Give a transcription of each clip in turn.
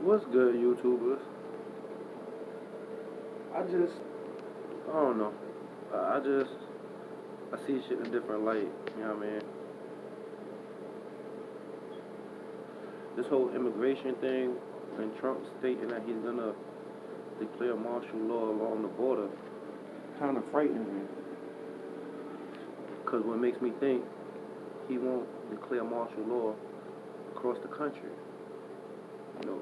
What's good, YouTubers? I just, I don't know. I see shit in a different light. You know what I mean? This whole immigration thing and Trump stating that he's gonna declare martial law along the border kind of frightens me. Because what makes me think he won't declare martial law across the country. You know,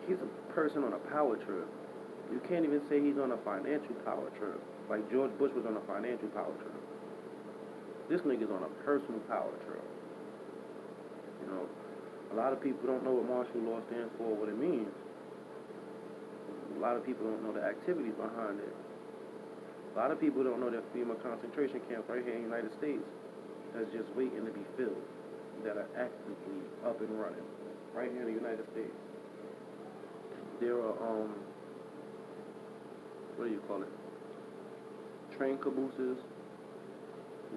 he's a person on a power trip. You can't even say he's on a financial power trip. Like George Bush was on a financial power trip. This nigga's on a personal power trip. You know, a lot of people don't know what martial law stands for, what it means. A lot of people don't know the activities behind it. A lot of people don't know that FEMA concentration camps right here in the United States that's just waiting to be filled, that are actively up and running right here in the United States. There are, what do you call it? Train cabooses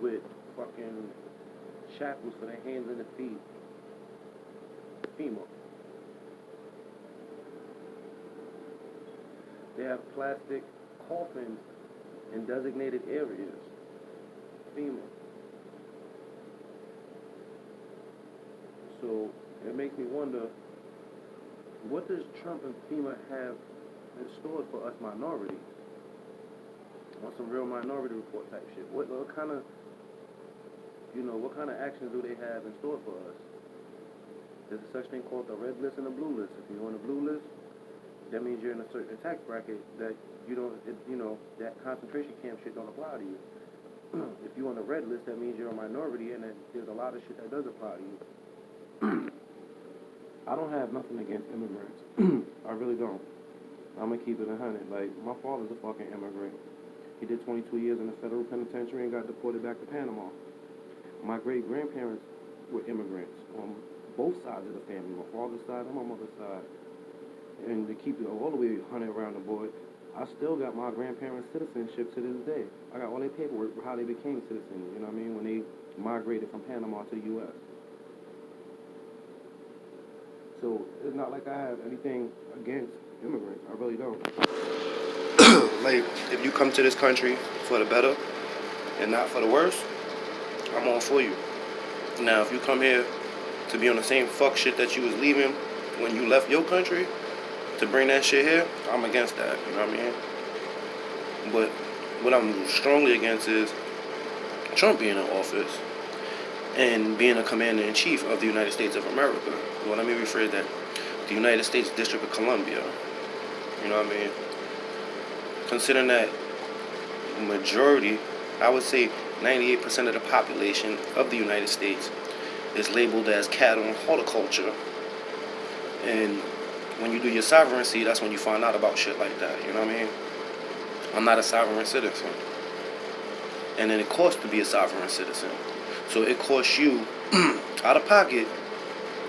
with fucking shackles for their hands and their feet. FEMA. They have plastic coffins in designated areas. FEMA. So it makes me wonder, what does Trump and FEMA have in store for us minorities? On some real Minority Report type shit. What kind of, what kind of actions do they have in store for us? There's a such thing called the red list and the blue list. If you're on the blue list, that means you're in a certain tax bracket that that concentration camp shit don't apply to you. If you're on the red list, that means you're a minority and that there's a lot of shit that does apply to you. I don't have nothing against immigrants. I really don't. I'm gonna keep it 100. Like, my father's a fucking immigrant. He did 22 years in the federal penitentiary and got deported back to Panama. My great-grandparents were immigrants on both sides of the family, my father's side and my mother's side. And to keep it all the way 100 around the board, I still got my grandparents' citizenship to this day. I got all their paperwork for how they became citizens, you know what I mean, when they migrated from Panama to the U.S. So it's not like I have anything against immigrants. I really don't. Like, if you come to this country for the better and not for the worse, I'm all for you. Now, if you come here to be on the same fuck shit that you was leaving when you left your country, to bring that shit here, I'm against that, you know what I mean? But what I'm strongly against is Trump being in office and being a commander-in-chief of the United States of America. Well, let me rephrase that. The United States District of Columbia. You know what I mean? Considering that majority, I would say 98% of the population of the United States is labeled as cattle and horticulture. And when you do your sovereignty, that's when you find out about shit like that, you know what I mean? I'm not a sovereign citizen. And then it costs to be a sovereign citizen. So it costs you, out of pocket,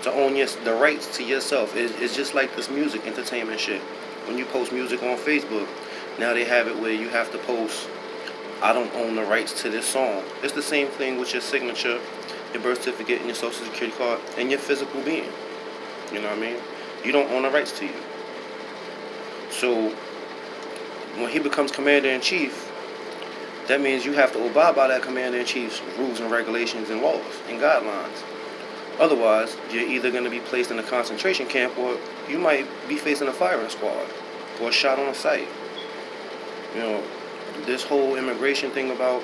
to own the rights to yourself. It's just like this music entertainment shit. When you post music on Facebook, now they have it where you have to post, I don't own the rights to this song. It's the same thing with your signature, your birth certificate, and your social security card, and your physical being. You know what I mean? You don't own the rights to you. So when he becomes commander-in-chief, that means you have to abide by that commander-in-chief's rules and regulations and laws and guidelines. Otherwise, you're either going to be placed in a concentration camp or you might be facing a firing squad or shot on sight. You know, this whole immigration thing about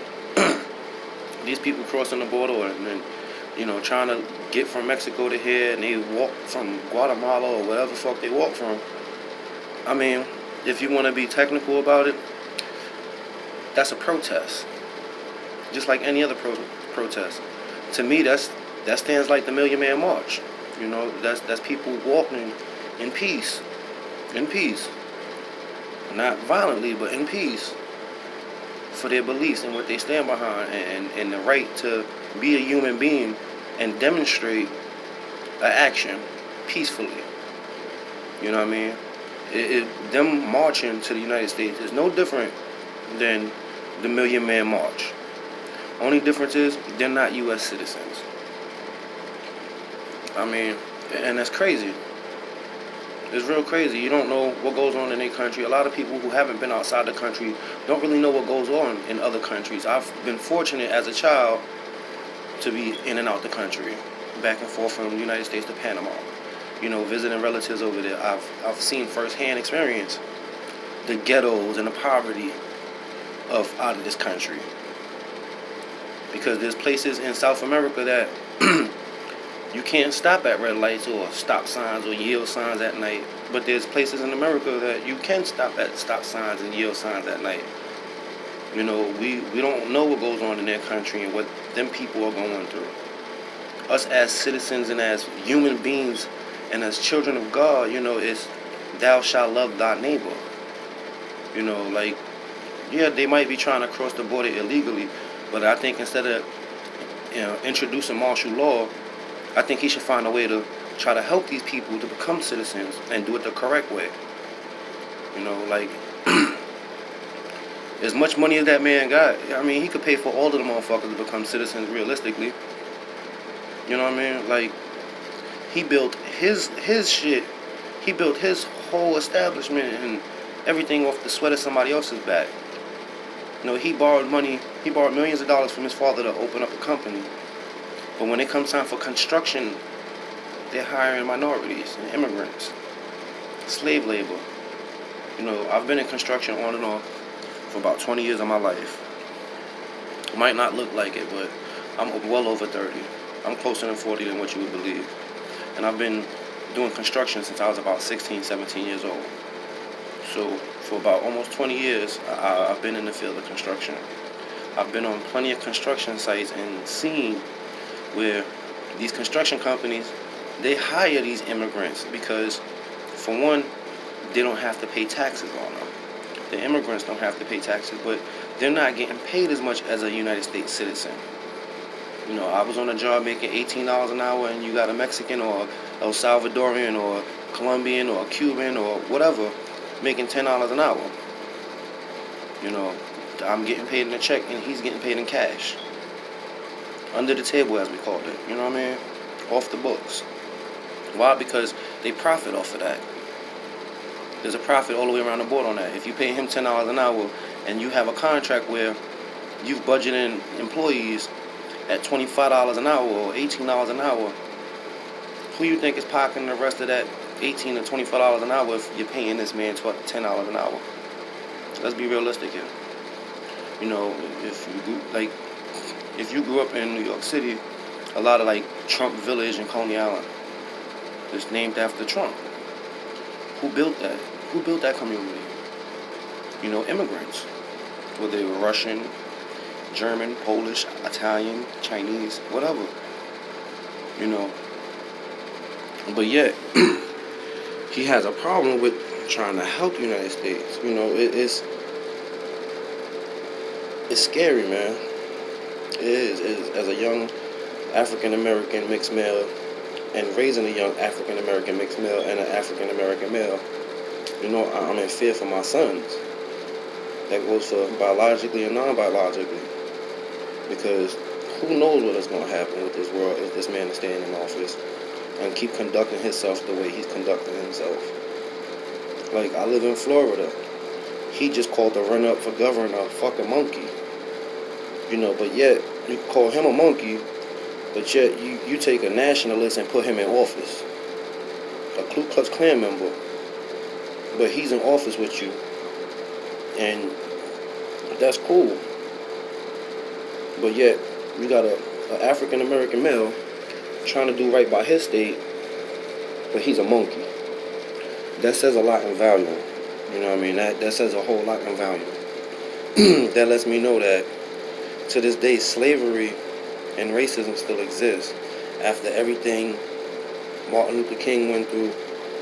these people crossing the border and then, trying to get from Mexico to here, and they walk from Guatemala or whatever the fuck they walk from. I mean, if you want to be technical about it, that's a protest. Just like any other protest. To me, that stands like the Million Man March. You know, that's people walking in peace. In peace. Not violently, but in peace. For their beliefs and what they stand behind, and the right to be a human being and demonstrate an action peacefully. You know what I mean? Them marching to the United States is no different than the Million Man March. Only difference is they're not U.S. citizens. I mean, and that's crazy. It's real crazy. You don't know what goes on in their country. A lot of people who haven't been outside the country don't really know what goes on in other countries. I've been fortunate as a child to be in and out the country, back and forth from the United States to Panama. You know, visiting relatives over there. I've seen firsthand experience the ghettos and the poverty of out of this country. Because there's places in South America that you can't stop at red lights or stop signs or yield signs at night. But there's places in America that you can stop at stop signs and yield signs at night. You know, we don't know what goes on in their country and what them people are going through. Us as citizens and as human beings and as children of God, you know, it's thou shalt love thy neighbor. You know, like, yeah, they might be trying to cross the border illegally, but I think instead of, you know, introducing martial law, I think he should find a way to try to help these people to become citizens and do it the correct way. You know, like, as much money as that man got, I mean, he could pay for all of the motherfuckers to become citizens realistically. You know what I mean? Like, he built his shit. He built his whole establishment and everything off the sweat of somebody else's back. You know, he borrowed money. He borrowed millions of dollars from his father to open up a company. But when it comes time for construction, they're hiring minorities and immigrants, slave labor. You know, I've been in construction on and off for about 20 years of my life. It might not look like it, but I'm well over 30. I'm closer than 40 than what you would believe. And I've been doing construction since I was about 16, 17 years old. So for about almost 20 years, I've been in the field of construction. I've been on plenty of construction sites and seen where these construction companies, they hire these immigrants because, for one, they don't have to pay taxes on them. The immigrants don't have to pay taxes, but they're not getting paid as much as a United States citizen. You know, I was on a job making $18 an hour, and you got a Mexican or El Salvadorian or Colombian or Cuban or whatever making $10 an hour. You know, I'm getting paid in a check, and he's getting paid in cash. Under the table, as we called it. You know what I mean? Off the books. Why? Because they profit off of that. There's a profit all the way around the board on that. If you pay him $10 an hour and you have a contract where you've budgeted employees at $25 an hour or $18 an hour, who you think is pocketing the rest of that $18 to $25 an hour if you're paying this man $10 an hour? Let's be realistic here. You know, if you grew up in New York City, a lot of like Trump Village and Coney Island, it's named after Trump. Who built that? Who built that community? You know, immigrants. Whether they were Russian, German, Polish, Italian, Chinese, whatever. You know. But yet, he has a problem with trying to help the United States. You know, it's scary, man. It is. As a young African-American mixed male, and raising a young African-American mixed male and an African-American male, you know, I'm in fear for my sons. That goes for biologically and non-biologically. Because who knows what is going to happen with this world if this man is staying in office and keep conducting himself the way he's conducting himself. Like, I live in Florida. He just called the run-up for governor a fucking monkey. You know, but yet, you call him a monkey, but yet you take a nationalist and put him in office. A Ku Klux Klan member. But he's in office with you. And that's cool. But yet, you got an African-American male trying to do right by his state, but he's a monkey. That says a lot in value. You know what I mean? That says a whole lot in value. That lets me know that to this day, slavery and racism still exists. After everything Martin Luther King went through,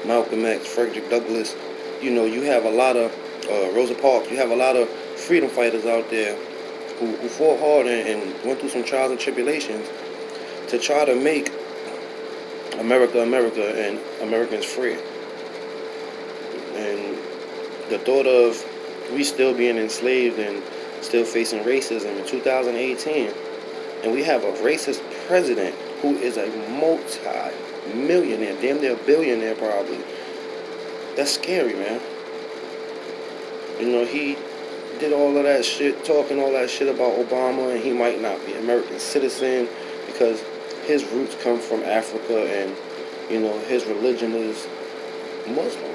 Malcolm X, Frederick Douglass, you know, you have a lot of Rosa Parks, you have a lot of freedom fighters out there who fought hard and went through some trials and tribulations to try to make America and Americans free. And the thought of we still being enslaved and still facing racism in 2018, and we have a racist president who is a multi-millionaire, damn near billionaire probably, That's scary, man. You know, he did all of that shit, talking all that shit about Obama, and he might not be an American citizen because his roots come from Africa, and you know his religion is Muslim.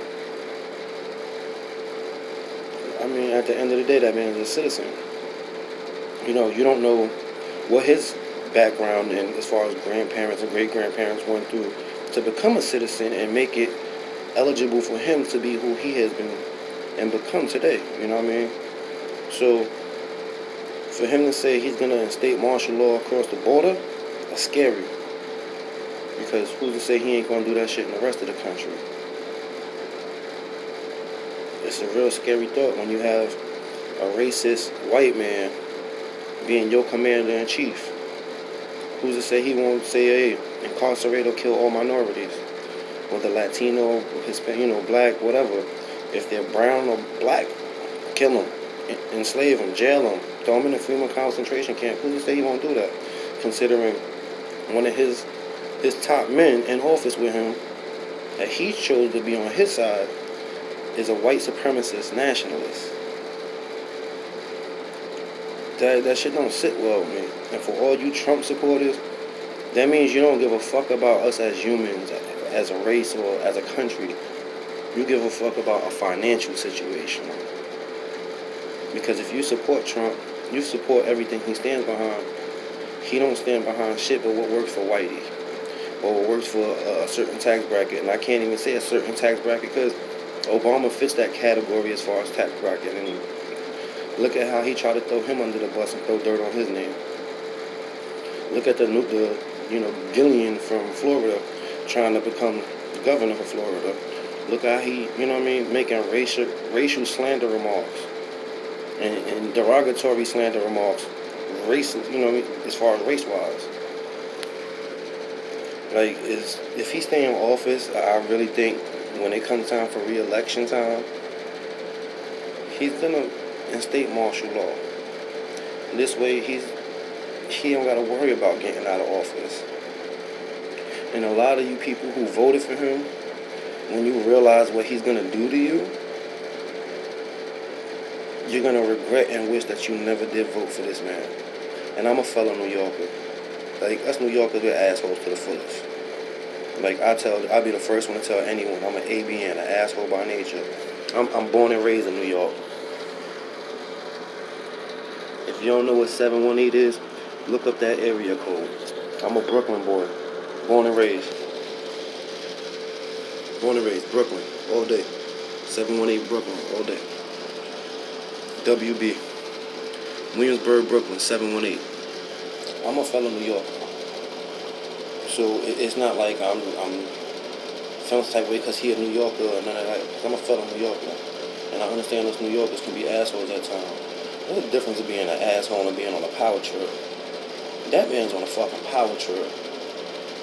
I mean, at the end of the day, that man is a citizen. You know, you don't know what his background and as far as grandparents and great grandparents went through to become a citizen and make it eligible for him to be who he has been and become today. You know what I mean? So for him to say he's gonna instate martial law across the border, that's scary. Because who's to say he ain't gonna do that shit in the rest of the country? It's a real scary thought when you have a racist white man being your commander in chief. Who's to say he won't say, hey, incarcerate or kill all minorities? Whether Latino, Hispanic, you know, black, whatever. If they're brown or black, kill them, enslave them, jail them, throw them in a FEMA concentration camp. Who's to say he won't do that? Considering one of his top men in office with him that he chose to be on his side is a white supremacist nationalist. That shit don't sit well with me. And for all you Trump supporters, that means you don't give a fuck about us as humans, as a race, or as a country. You give a fuck about a financial situation. Because if you support Trump, you support everything he stands behind. He don't stand behind shit but what works for whitey. Or what works for a certain tax bracket. And I can't even say a certain tax bracket because Obama fits that category as far as tax bracket. And look at how he tried to throw him under the bus and throw dirt on his name. Look at the Gillian from Florida trying to become governor of Florida. Look how he, you know what I mean, making racial slander remarks and derogatory slander remarks, racist, you know what I mean, as far as race-wise. Like, if he stay in office, I really think when it comes time for re-election time, he's gonna instate martial law. This way, he don't gotta worry about getting out of office. And a lot of you people who voted for him, when you realize what he's gonna do to you, you're gonna regret and wish that you never did vote for this man. And I'm a fellow New Yorker. Like, us New Yorkers, we're assholes to the fullest. Like, I'll be the first one to tell anyone, I'm an ABN, an asshole by nature. I'm born and raised in New York. If you don't know what 718 is, look up that area code. I'm a Brooklyn boy, born and raised. Brooklyn, all day. 718 Brooklyn, all day. WB, Williamsburg, Brooklyn, 718. I'm a fellow New Yorker. So it's not like I'm feeling some type of way because he a New Yorker or none of that. I'm a fellow New Yorker. And I understand those New Yorkers can be assholes at times. There's a difference of being an asshole and being on a power trip. That man's on a fucking power trip.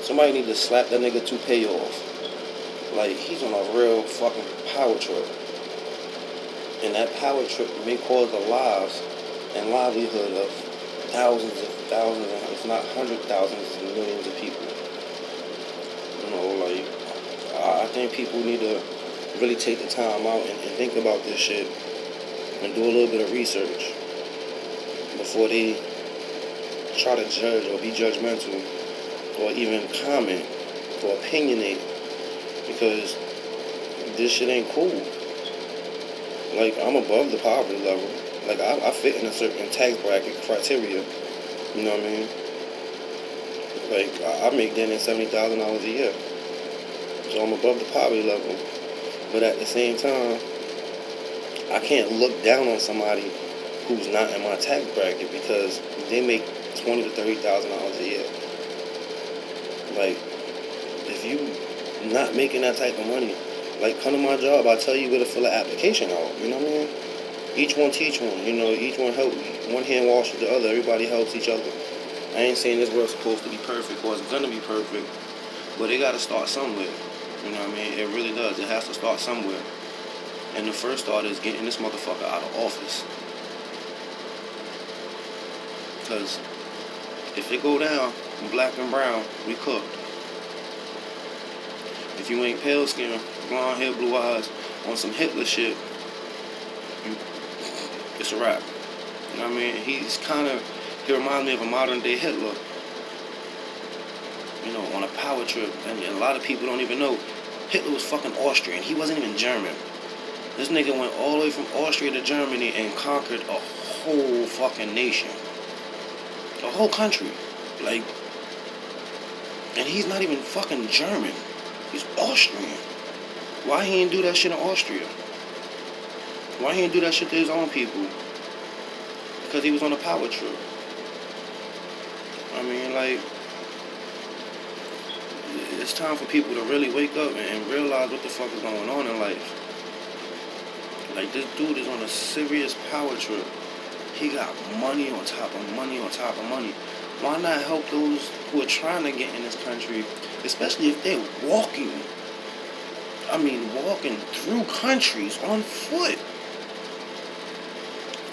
Somebody need to slap that nigga toupee off. Like, he's on a real fucking power trip. And that power trip may cause the lives and livelihood of thousands, if not hundred thousands and millions of people. You know, like, I think people need to really take the time out and think about this shit and do a little bit of research before they try to judge or be judgmental or even comment or opinionate, because this shit ain't cool. Like, I'm above the poverty level. Like, I fit in a certain tax bracket criteria. You know what I mean? Like, I make that in $70,000 a year. So I'm above the poverty level. But at the same time, I can't look down on somebody who's not in my tax bracket because they make $20,000 to $30,000 a year. Like, if you not making that type of money, like, come to my job, I'll tell you where to fill an application out. You know what I mean? Each one teach one. You know, each one help. One hand washes the other. Everybody helps each other. I ain't saying this world's supposed to be perfect or it's gonna be perfect, but it gotta start somewhere. You know what I mean? It really does. It has to start somewhere. And the first start is getting this motherfucker out of office. Because if it go down, black and brown, we cooked. If you ain't pale skin, blonde hair, blue eyes, on some Hitler shit, it's a wrap. You know what I mean? He reminds me of a modern day Hitler. You know, on a power trip. And a lot of people don't even know Hitler was fucking Austrian. He wasn't even German. This nigga went all the way from Austria to Germany and conquered a whole fucking nation. A whole country. Like, and he's not even fucking German. He's Austrian. Why he didn't do that shit in Austria? Why he didn't do that shit to his own people? Because he was on a power trip. I mean, like, it's time for people to really wake up and realize what the fuck is going on in life. Like, this dude is on a serious power trip. He got money on top of money on top of money. Why not help those who are trying to get in this country, especially if they're walking? I mean, walking through countries on foot.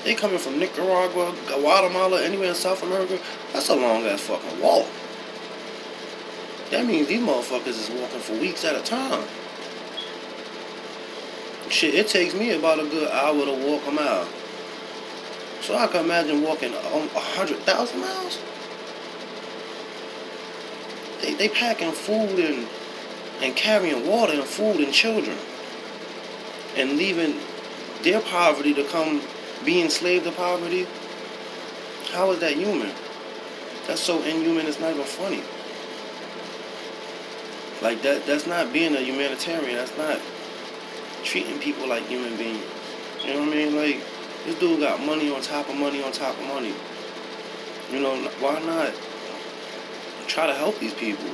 They coming from Nicaragua, Guatemala, anywhere in South America. That's a long ass fucking walk. That means these motherfuckers is walking for weeks at a time. Shit, it takes me about a good hour to walk a mile. So I can imagine walking 100,000 miles. They packing food and carrying water and food and children. And leaving their poverty to come be enslaved to poverty. How is that human? That's so inhuman, it's not even funny. Like, that's not being a humanitarian. That's not treating people like human beings. You know what I mean? Like, this dude got money on top of money on top of money. You know, why not try to help these people?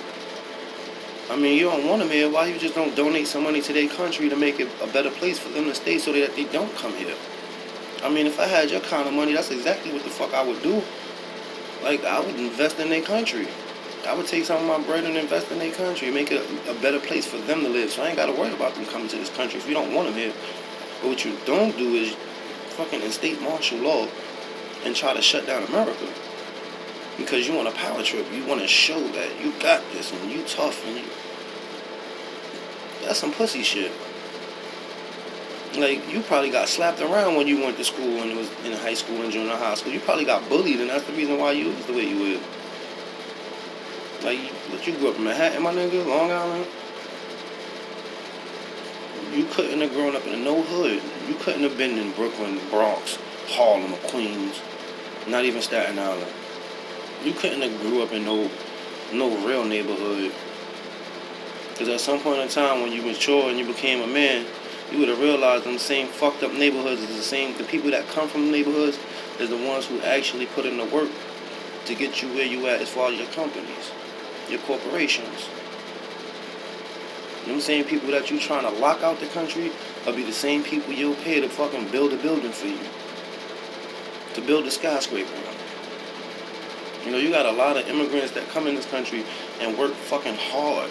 I mean, you don't want them here. Why you just don't donate some money to their country to make it a better place for them to stay so that they don't come here? I mean, if I had your kind of money, that's exactly what the fuck I would do. Like, I would invest in their country. I would take some of my bread and invest in their country, make it a better place for them to live. So I ain't got to worry about them coming to this country if you don't want them here. But what you don't do is fucking instate martial law and try to shut down America. Because you on a power trip. You want to show that you got this and you tough and you... That's some pussy shit. Like, you probably got slapped around when you went to school and it was in high school and junior high school. You probably got bullied and that's the reason why you was the way you is. Like, what, you grew up in Manhattan, my nigga? Long Island? You couldn't have grown up in no hood. You couldn't have been in Brooklyn, Bronx, Harlem, or Queens. Not even Staten Island. You couldn't have grew up in no real neighborhood. Because at some point in time when you matured and you became a man, you would have realized them same fucked up neighborhoods is the people that come from neighborhoods is the ones who actually put in the work to get you where you at as far as your companies, your corporations. Them same people that you trying to lock out the country will be the same people you'll pay to fucking build a building for you. To build a skyscraper. You know, you got a lot of immigrants that come in this country and work fucking hard.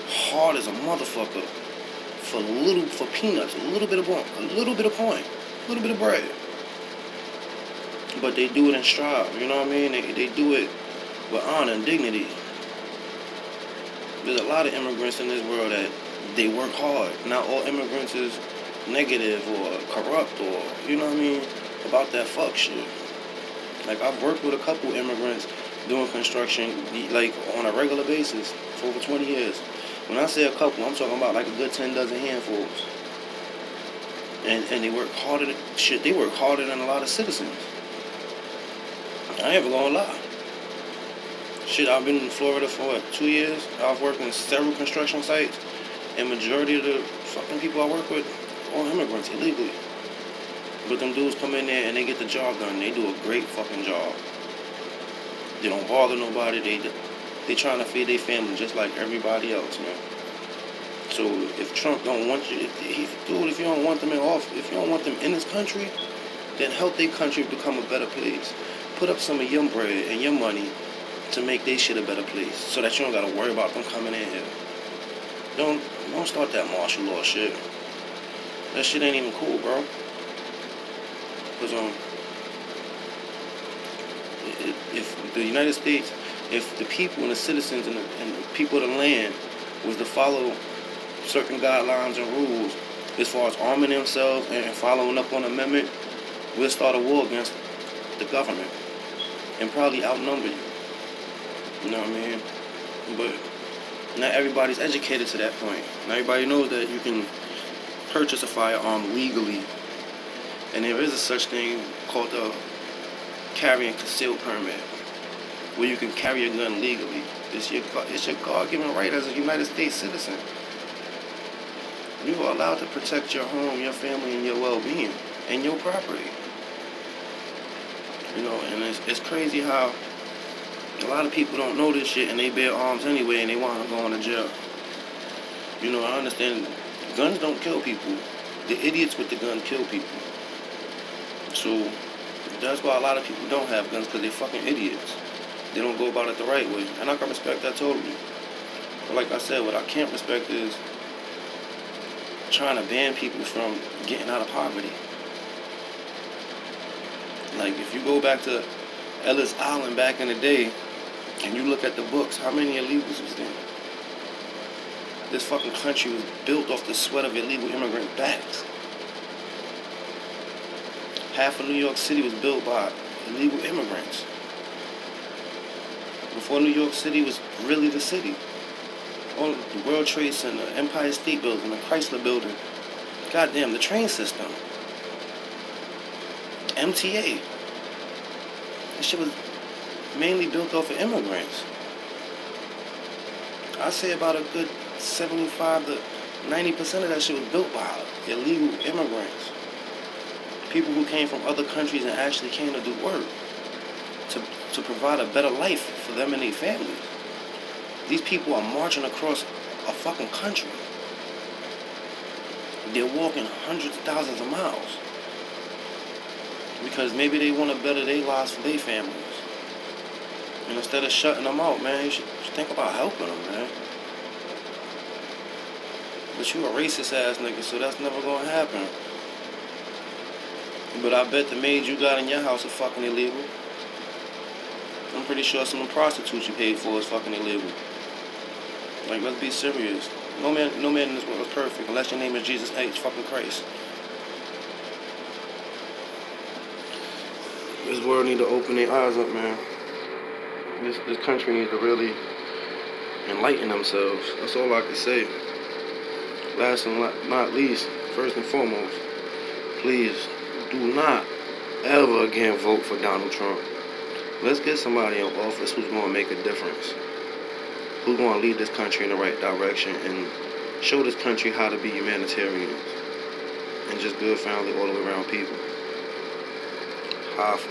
Hard as a motherfucker. For peanuts, a little bit of coin, a little bit of bread. But they do it in strive, you know what I mean? They do it with honor and dignity. There's a lot of immigrants in this world that they work hard. Not all immigrants is negative or corrupt or, you know what I mean, about that fuck shit. Like, I've worked with a couple immigrants doing construction, like, on a regular basis for over 20 years. When I say a couple, I'm talking about like a good 10 dozen handfuls. And they work harder than shit. They work harder than a lot of citizens. I ain't even gonna lie. Shit, I've been in Florida for 2 years. I've worked in several construction sites, and majority of the fucking people I work with are immigrants illegally. But them dudes come in there and they get the job done. They do a great fucking job. They don't bother nobody. They trying to feed their family just like everybody else, man. So if Trump don't want you, if you don't want them if you don't want them in this country, then help their country become a better place. Put up some of your bread and your money to make their shit a better place, so that you don't gotta worry about them coming in here. Don't start that martial law shit. That shit ain't even cool, bro. Cause if the United States, if the people and the citizens and the people of the land was to follow certain guidelines and rules as far as arming themselves and following up on the amendment, we'll start a war against the government and probably outnumber you. You know what I mean? But not everybody's educated to that point. Not everybody knows that you can purchase a firearm legally. And there is a such thing called the carry and conceal permit, where you can carry a gun legally. It's your God-given right as a United States citizen. You are allowed to protect your home, your family, and your well-being, and your property. You know, and it's crazy how a lot of people don't know this shit, and they bear arms anyway, and they want to go into jail. You know, I understand guns don't kill people. The idiots with the gun kill people. So that's why a lot of people don't have guns, because they're fucking idiots. They don't go about it the right way. And I can respect that totally. But like I said, what I can't respect is trying to ban people from getting out of poverty. Like, if you go back to Ellis Island back in the day, and you look at the books, how many illegals was there? This fucking country was built off the sweat of illegal immigrant backs. Half of New York City was built by illegal immigrants. Before New York City was really the city. All the World Trade Center, Empire State Building, the Chrysler Building. Goddamn, the train system. MTA. That shit was mainly built off of immigrants. I say about a good 75 to 90% of that shit was built by illegal immigrants. People who came from other countries and actually came to do work to provide a better life for them and their families. These people are marching across a fucking country. They're walking hundreds of thousands of miles because maybe they want to better their lives for their families. And instead of shutting them out, man, you should think about helping them, man. But you a racist ass nigga, so that's never gonna happen. But I bet the maids you got in your house are fucking illegal. I'm pretty sure some of the prostitutes you paid for is fucking illegal. Like, let's be serious. No man in this world is perfect unless your name is Jesus H. fucking Christ. This world need to open their eyes up, man. This country needs to really enlighten themselves. That's all I can say. Last and not least, first and foremost, please do not ever again vote for Donald Trump. Let's get somebody in office who's going to make a difference. Who's going to lead this country in the right direction and show this country how to be humanitarians and just good family all the way around people. Hoffa.